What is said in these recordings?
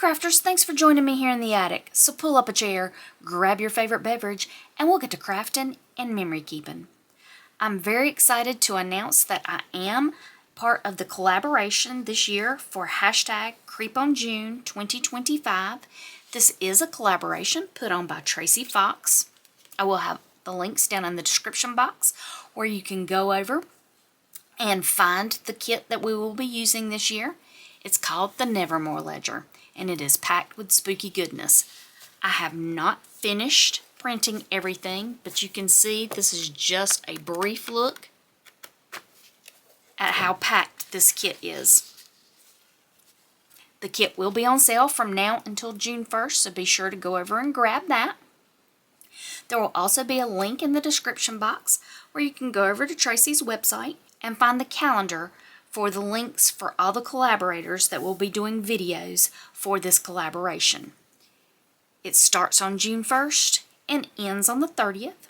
crafters, thanks for joining me here in the attic. So pull up a chair, grab your favorite beverage, and we'll get to crafting and memory keeping. I'm very excited to announce that I am part of the collaboration this year for hashtag CreepOnJune 2025. This is a collaboration put on by Tracy Fox. I will have the links down in the description box where you can go over and find the kit that we will be using this year. It's called the Nevermore Ledger, and it is packed with spooky goodness. I have not finished printing everything, but you can see this is just a brief look at how packed this kit is. The kit will be on sale from now until June 1st, so be sure to go over and grab that. There will also be a link in the description box where you can go over to Tracy's website and find the calendar for the links for all the collaborators that will be doing videos for this collaboration. It starts on June 1st and ends on the 30th.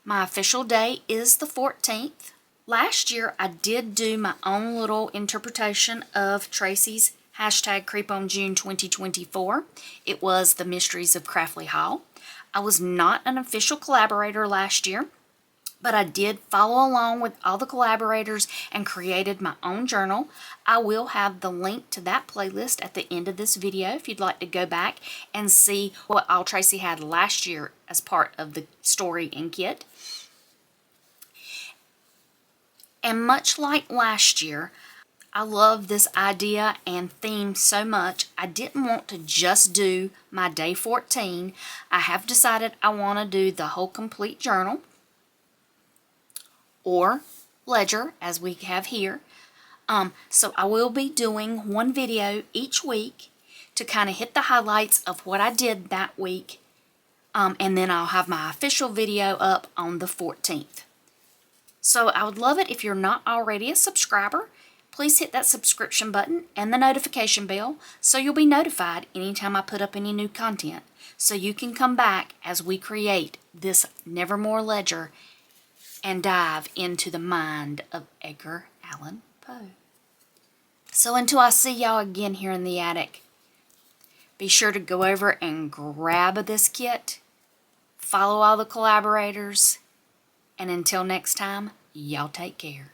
My official day is the 14th. Last year I did do my own little interpretation of Tracy's hashtag CreepOnJune 2024. It was the Mysteries of Craftly Hall. I was not an official collaborator last year, but I did follow along with all the collaborators and created my own journal. I will have the link to that playlist at the end of this video if you'd like to go back and see what all Tracy had last year as part of the story and kit. And much like last year, I love this idea and theme so much. I didn't want to just do my day 14. I have decided I want to do the whole complete journal, or ledger as we have here. So I will be doing one video each week to kind of hit the highlights of what I did that week, and then I'll have my official video up on the 14th. So I would love it if you're not already a subscriber. Please hit that subscription button and the notification bell so you'll be notified anytime I put up any new content, so you can come back as we create this Nevermore Ledger and dive into the mind of Edgar Allan Poe. So until I see y'all again here in the attic, be sure to go over and grab this kit, follow all the collaborators, and until next time, y'all take care.